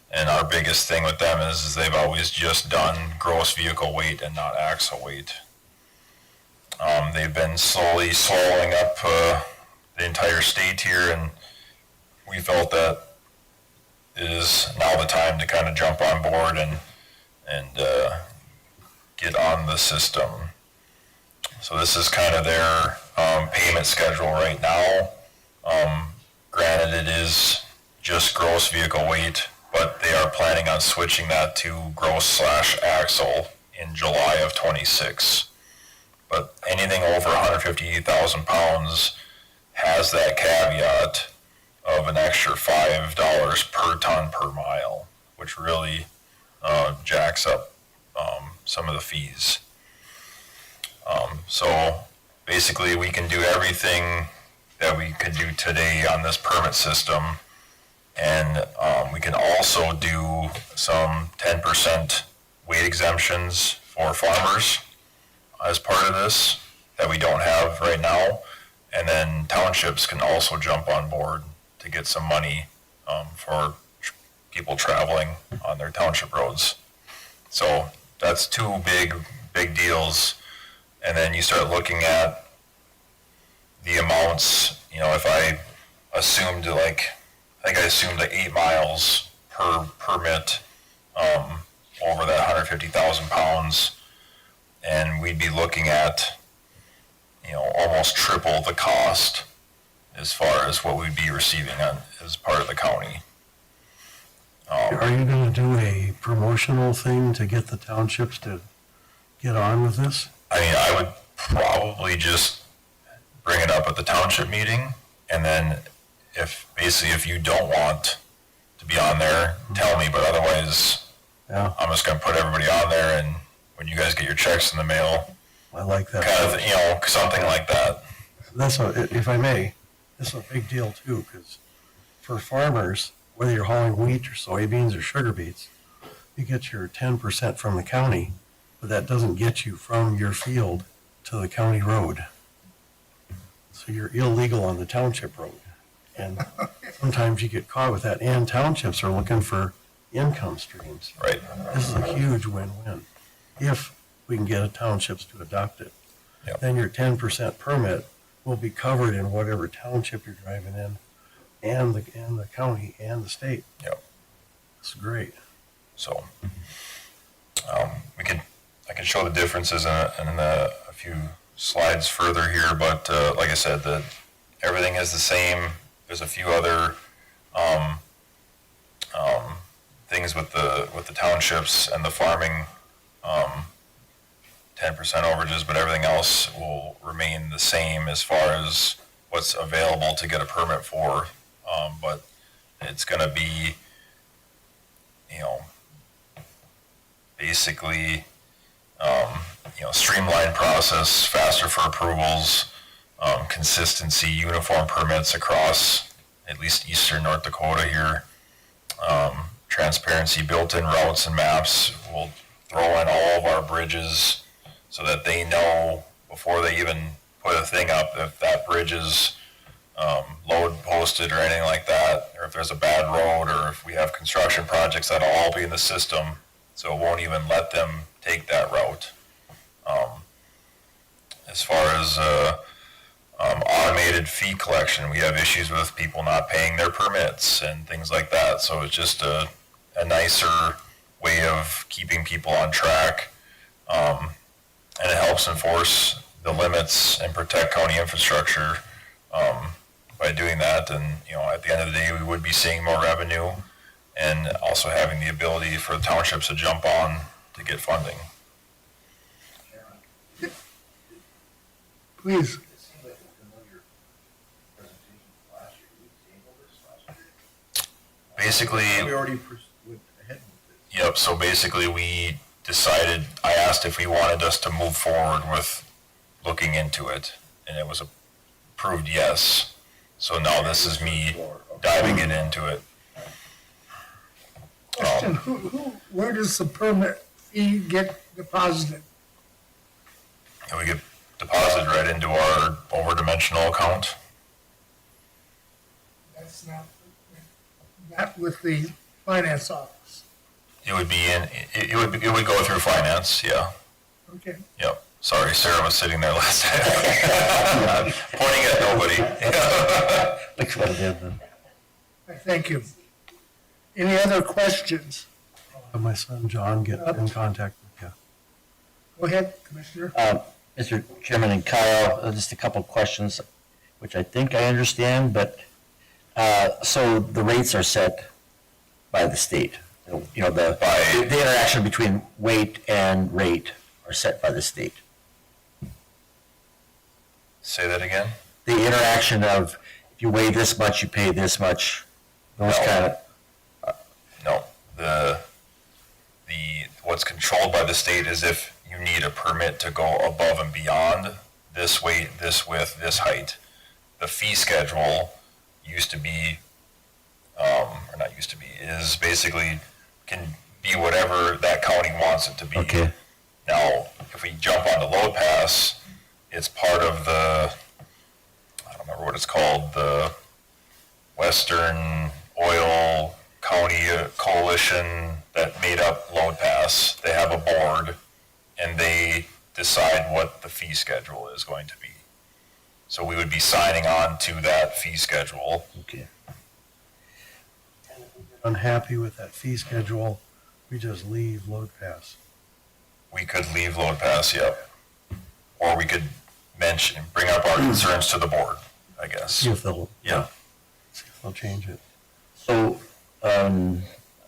and our biggest thing with them is they've always just done gross vehicle weight and not axle weight. They've been slowly swallowing up the entire state here, and we felt that it is now the time to kind of jump on board and get on the system. So this is kind of their payment schedule right now. Granted, it is just gross vehicle weight, but they are planning on switching that to gross/axle in July of 26. But anything over 150,000 pounds has that caveat of an extra $5 per ton per mile, which really jacks up some of the fees. So basically, we can do everything that we could do today on this permit system, and we can also do some 10% weight exemptions for farmers as part of this that we don't have right now, and then townships can also jump on board to get some money for people traveling on their township roads. So that's two big deals. And then you start looking at the amounts. If I assumed I think I assumed 8 miles per permit over that 150,000 pounds, and we'd be looking at almost triple the cost as far as what we'd be receiving as part of the county. Are you going to do a promotional thing to get the townships to get on with this? I mean, I would probably just bring it up at the township meeting, and then if you don't want to be on there, tell me, but otherwise, Yeah, I'm just gonna put everybody on there, and when you guys get your checks in the mail, I like that. kind of, something like that. If I may, this is a big deal too, because for farmers, whether you're hauling wheat or soybeans or sugar beets, you get your 10% from the county, but that doesn't get you from your field to the county road. So you're illegal on the township road. And sometimes you get caught with that, and townships are looking for income streams. Right. This is a huge win-win, if we can get townships to adopt it. Yep. Then your 10% permit will be covered in whatever township you're driving in, and the county and the state. Yep. It's great. So, I can show the differences in a few slides further here, but like I said, everything is the same. There's a few other things with the townships and the farming 10% overages, but everything else will remain the same as far as what's available to get a permit for. But it's going to be, basically, streamlined process, faster for approvals, consistency, uniform permits across at least eastern North Dakota here. Transparency, built-in routes and maps. We'll throw in all of our bridges so that they know before they even put a thing up if that bridge is load posted or anything like that, or if there's a bad road, or if we have construction projects, that'll all be in the system, so it won't even let them take that route. As far as automated fee collection, we have issues with people not paying their permits and things like that, so it's just a nicer way of keeping people on track, and it helps enforce the limits and protect county infrastructure by doing that. And at the end of the day, we would be seeing more revenue and also having the ability for the townships to jump on to get funding. Please. It seems like a familiar presentation from last year. We tabled this last year. Basically, We already went ahead with this. yep, so basically we decided, I asked if he wanted us to move forward with looking into it, and it was approved yes. So now this is me diving into it. Question, where does the permit fee get deposited? And we get deposited right into our over-dimensional account. That's not with the finance office. It would be it would go through finance, yeah. Okay. Yep. Sorry, Sarah was sitting there last time. Pointing at nobody. Which one did them? Thank you. Any other questions? Have my son John get in contact with you. Go ahead, Commissioner. Mr. Chairman and Kyle, just a couple of questions, which I think I understand, but, so the rates are set by the state. The interaction between weight and rate are set by the state. Say that again? The interaction of, if you weigh this much, you pay this much, those No. kind of, No. The what's controlled by the state is if you need a permit to go above and beyond this weight, this width, this height. The fee schedule used to be, or not used to be, is basically can be whatever that county wants it to be. okay, Now, if we jump on the load pass, it's part of the, I don't remember what it's called, the Western Oil County Coalition that made up load pass. They have a board and they decide what the fee schedule is going to be. So we would be signing on to that fee schedule. okay. Unhappy with that fee schedule, we just leave load pass. We could leave load pass, yep. Or we could bring up our concerns to the board, I guess. See if they'll, Yeah. see if they'll change it. So,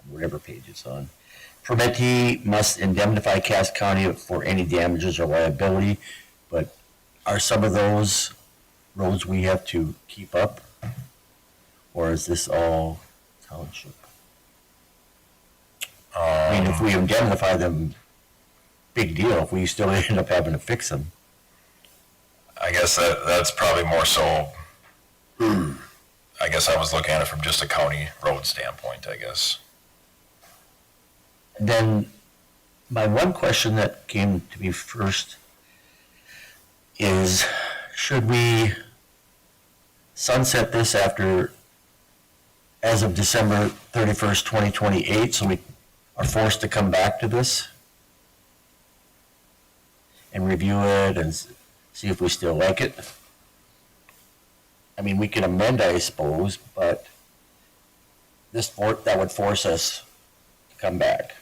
whatever page it's on, permittee must indemnify Cass County for any damages or liability, but are some of those roads we have to keep up? Or is this all township? I mean, if we indemnify them, big deal. If we still end up having to fix them. I guess that's probably more so, I guess I was looking at it from just a county road standpoint, I guess. Then, my one question that came to me first is, should we sunset this as of December 31st, 2028, so we are forced to come back to this and review it and see if we still like it? I mean, we can amend, I suppose, but that would force us to come back.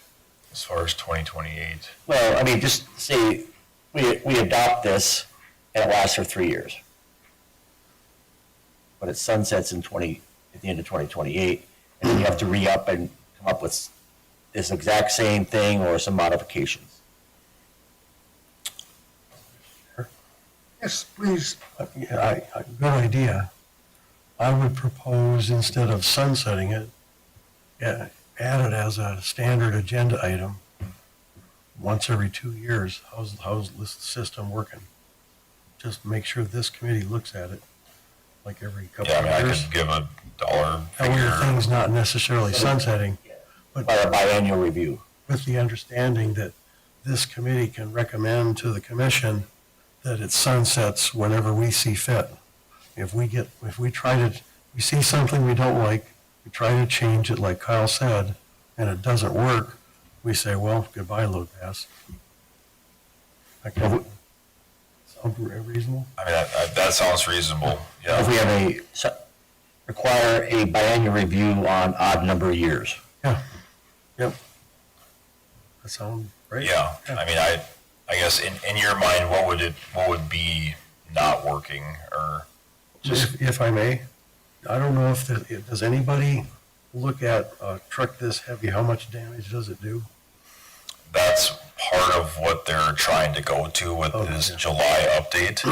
As far as 2028. Well, I mean, just say we adopt this and it lasts for 3 years. But it sunsets at the end of 2028, and then you have to re-up and come up with this exact same thing or some modifications. Yes, please. Yeah, good idea. I would propose instead of sunsetting it, add it as a standard agenda item once every 2 years. How's this system working? Just make sure this committee looks at it like every couple Yeah, I mean, of I years. could give a dollar That way the figure. thing's not necessarily sunsetting, By a biannual review. with the understanding that this committee can recommend to the commission that it sunsets whenever we see fit. If we see something we don't like, we try to change it like Kyle said, and it doesn't work, we say, well, goodbye, load pass. Sound reasonable? I mean, that sounds reasonable, If yeah. we have require a biannual review on odd number of years. Yep. That sound right? Yeah, I mean, I guess in your mind, what would be not working, or just, If I may, I don't know does anybody look at a truck this heavy, how much damage does it do? that's part of what they're trying to go to with Oh, this yeah. July update,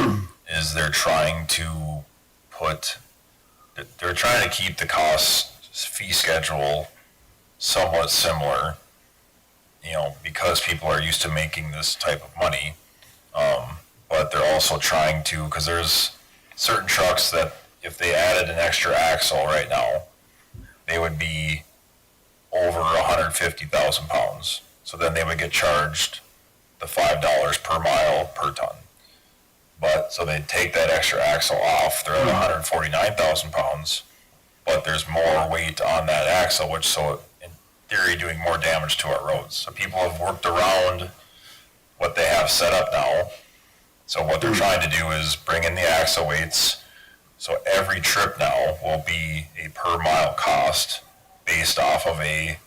is they're trying to they're trying to keep the cost fee schedule somewhat similar, because people are used to making this type of money. But they're also trying to, because there's certain trucks that if they added an extra axle right now, they would be over 150,000 pounds. So then they would get charged the $5 per mile per ton. But so they'd take that extra axle off, they're at 149,000 pounds, but there's more weight on that axle, which so in theory doing more damage to our roads. So people have worked around what they have set up now. So what they're trying to do is bring in the axle weights. So every trip now will be a per mile cost based off of a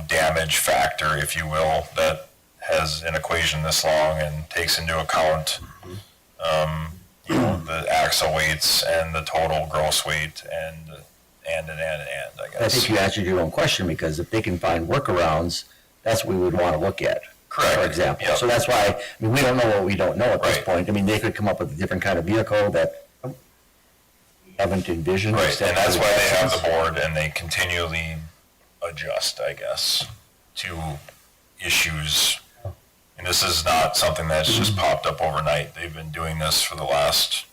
damage factor, if you will, that has an equation this long and takes into account the axle weights and the total gross weight and I I guess. think you answered your own question, because if they can find workarounds, that's what we would want to look at. Correct. For example. Yep. So that's why, we don't know what we don't know at this Right. point. I mean, they could come up with a different kind of vehicle that we haven't envisioned. Right, except and that's for why they have the access. board and they continually adjust, I guess, to issues. And this is not something that's just popped up overnight. They've been doing this for the last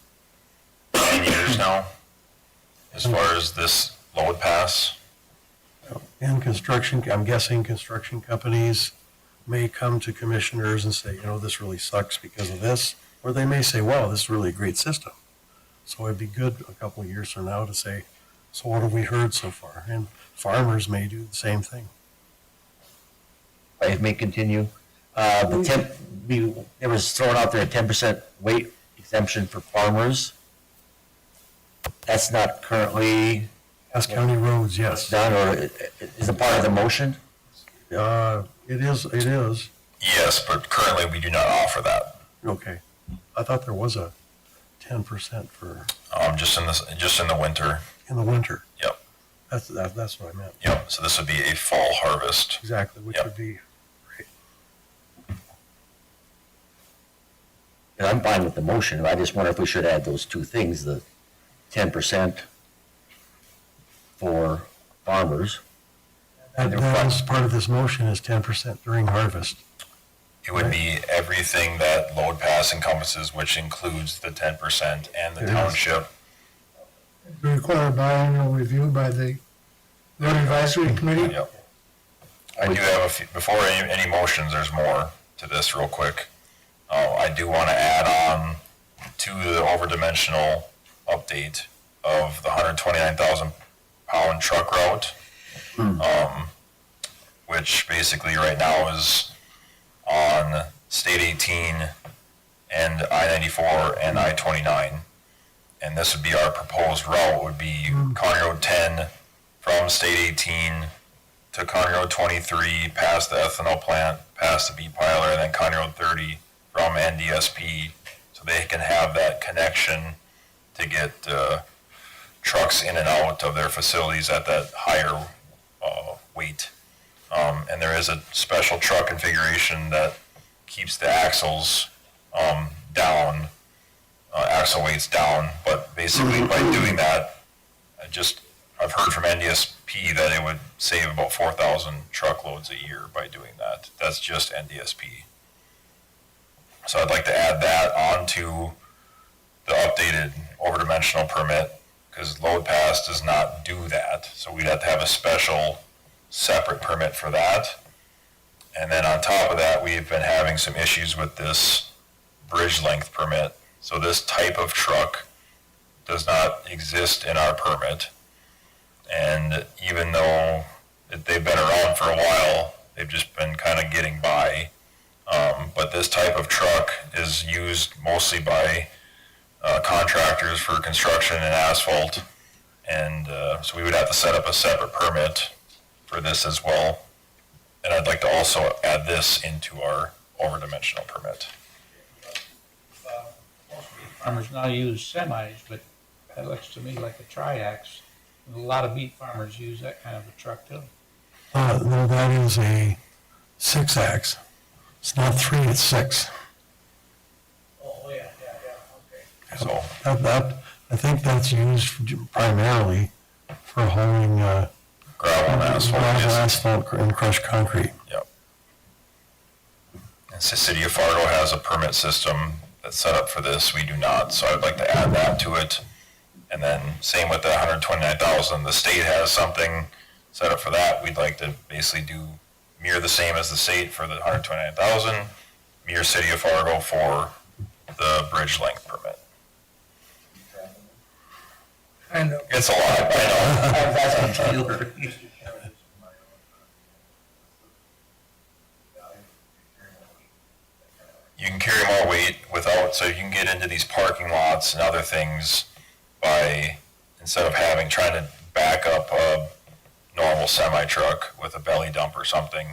10 years now, as far as this load pass. In construction, I'm guessing construction companies may come to commissioners and say, this really sucks because of this, or they may say, wow, this is really a great system. So it'd be good a couple of years from now to say, so what have we heard so far? And farmers may do the same thing. If I may continue, there was thrown out there a 10% weight exemption for farmers. That's not currently Cass County roads, yes. done, or is it part of the motion? It is. Yes, but currently we do not offer that. Okay. I thought there was a 10% for, Just in the winter. in the winter. Yep. That's what I meant. Yep. So this would be a fall harvest. Exactly, which Yep. would be great. And I'm fine with the motion. I just wonder if we should add those two things, the 10% for farmers. That is part of this motion is 10% during harvest. It would be everything that load pass encompasses, which includes the 10% and the It is. township. To require biannual review by the road advisory committee. Yep. I do have before any motions, there's more to this real quick. I do want to add on to the overdimensional update of the 129,000 pound truck route, which basically right now is on State 18 and I-94 and I-29. And this would be our proposed route, would be County Road 10 from State 18 to County Road 23, past the ethanol plant, past the beet piler, and then County Road 30 from NDSP, so they can have that connection to get trucks in and out of their facilities at that higher weight. And there is a special truck configuration that keeps the axles down, axle weights down, but basically by doing that, I've heard from NDSP that it would save about 4,000 truckloads a year by doing that. That's just NDSP. So I'd like to add that onto the updated overdimensional permit, because Load Pass does not do that. So we'd have to have a special separate permit for that. And then on top of that, we've been having some issues with this bridge length permit. So this type of truck does not exist in our permit. And even though they've been around for a while, they've just been kind of getting by. But this type of truck is used mostly by contractors for construction and asphalt. And so we would have to set up a separate permit for this as well. And I'd like to also add this into our overdimensional permit. Farmers now use semis, but that looks to me like a triax. And a lot of beet farmers use that kind of a truck too. No, that is a 6-ax. It's not 3, it's 6. Oh, yeah, okay. So I think that's used primarily for hauling gravel and asphalt. gravel, Yes. asphalt, and crushed concrete. Yep. And the city of Fargo has a permit system that's set up for this. We do not, so I'd like to add that to it. And then same with the 129,000. The state has something set up for that. We'd like to basically mirror the same as the state for the 129,000, mirror city of Fargo for the bridge length permit. Kind of. It's a lot, I know. You can carry more weight without, so you can get into these parking lots and other things by, instead of trying to back up a normal semi-truck with a belly dump or something.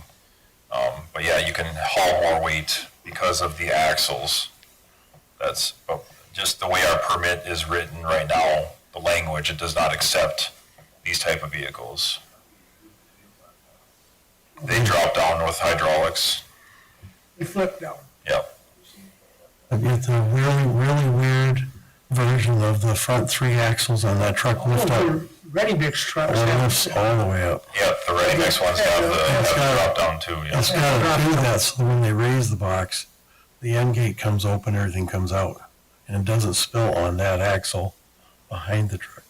But yeah, you can haul more weight because of the axles. That's just the way our permit is written right now, the language, it does not accept these type of vehicles. They drop down with hydraulics. They flip down. Yep. It's a really, really weird version of the front 3 axles on that truck lift up. Ready mix trucks. It have- lifts all the way up. Yep, the ready mix ones have the drop down too, It's yeah. got to do that so that when they raise the box, the end gate comes open, everything comes out. And it doesn't spill on that axle behind the truck.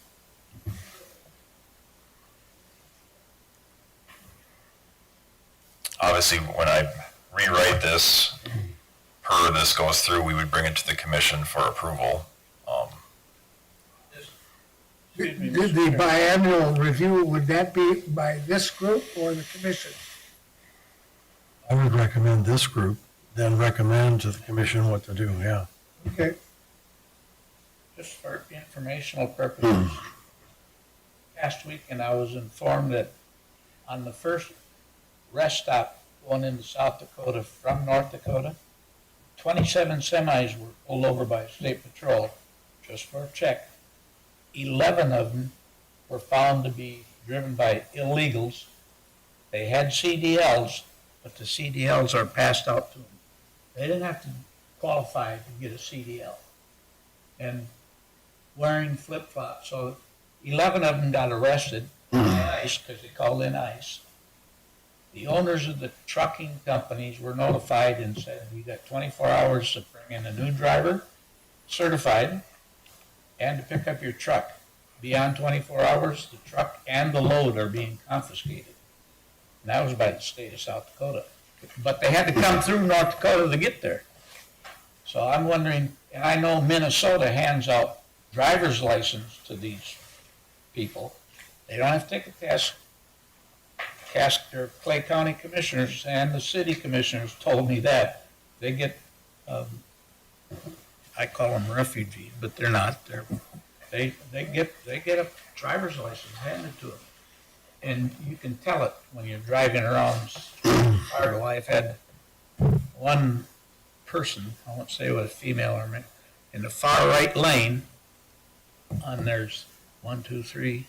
Obviously, when I rewrite this, this goes through, we would bring it to the commission for approval. Excuse me, The Mr. Chairman. biannual review, would that be by this group or the commission? I would recommend this group, then recommend to the commission what to do, yeah. Okay, Just for informational purposes. Last weekend, I was informed that on the first rest stop going into South Dakota from North Dakota, 27 semis were pulled over by state patrol just for a check. 11 of them were found to be driven by illegals. They had CDLs, but the CDLs are passed out to them. They didn't have to qualify to get a CDL. And wearing flip-flops, so 11 of them got arrested in ICE because they called in ICE. The owners of the trucking companies were notified and said, we got 24 hours to bring in a new driver, certified, and to pick up your truck. Beyond 24 hours, the truck and the load are being confiscated. And that was by the state of South Dakota. But they had to come through North Dakota to get there. So I'm wondering, and I know Minnesota hands out driver's license to these people. They don't have to take a test. Their Clay County commissioners and the city commissioners told me that. They get, I call them refugees, but they're not. They get a driver's license handed to them. and you can tell it when you're driving around Fargo. I've had one person, I won't say it was female or male, in the far right lane, and there's 3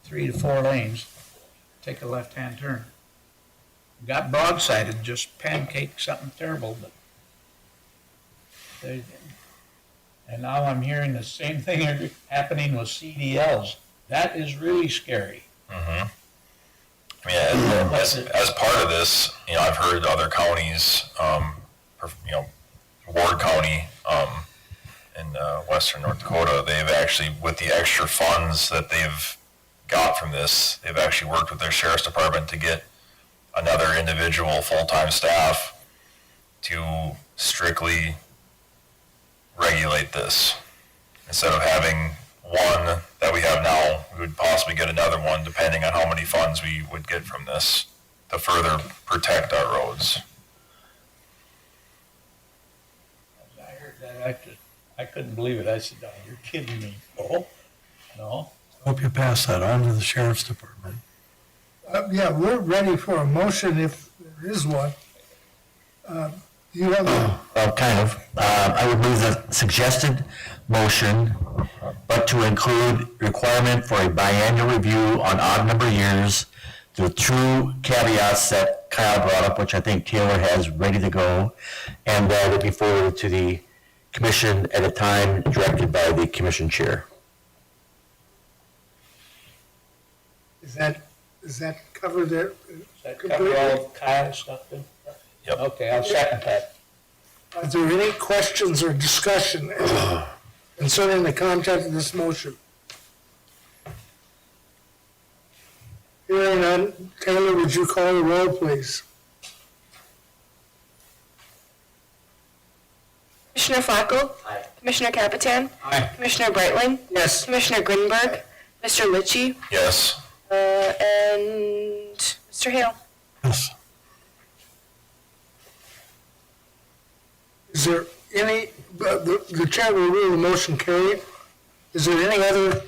to 4 lanes, take a left-hand turn. Got broadsided, just pancaked something terrible, but they, and now I'm hearing the same thing happening with CDLs. That is really scary. Mm-hmm. Yeah, as part of this, I've heard other counties, Ward County, in western North Dakota, they've actually, with the extra funds that they've got from this, they've actually worked with their sheriff's department to get another individual full-time staff to strictly regulate this. Instead of having one that we have now, we would possibly get another one depending on how many funds we would get from this to further protect our roads. I heard that, I couldn't believe it. I said, "Oh, you're kidding me." Oh, no. Hope you pass that on to the sheriff's department. Yeah, we're ready for a motion if there is one. You have a Well, kind of. I would move the suggested motion, but to include requirement for a biannual review on odd number years, the two caveats that Kyle brought up, which I think Taylor has ready to go, and that it be forwarded to the commission at a time directed by the commission chair. Does that cover the? Does that cover all of Kyle's stuff then? Yep. Okay, I'll second that. Are there any questions or discussion concerning the content of this motion? Hearing none, Taylor, would you call the roll, please? Commissioner Flacco? Aye. Commissioner Capitan? Aye. Commissioner Brightling? Yes. Commissioner Grinberg? Mr. Litchi? Yes. And Mr. Hale? Yes. Is there any, the chair will rule the motion carried. Is there any other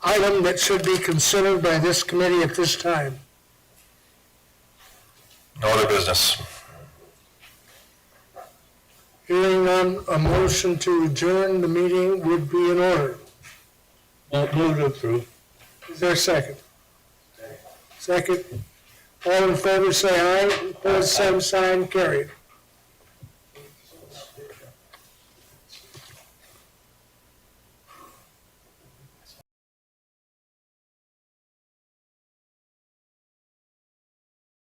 item that should be considered by this committee at this time? No other business. Hearing none, a motion to adjourn the meeting would be in order. Move to approve. Is there a second? Second. All in favor, say aye. Opposed, same sign, carried.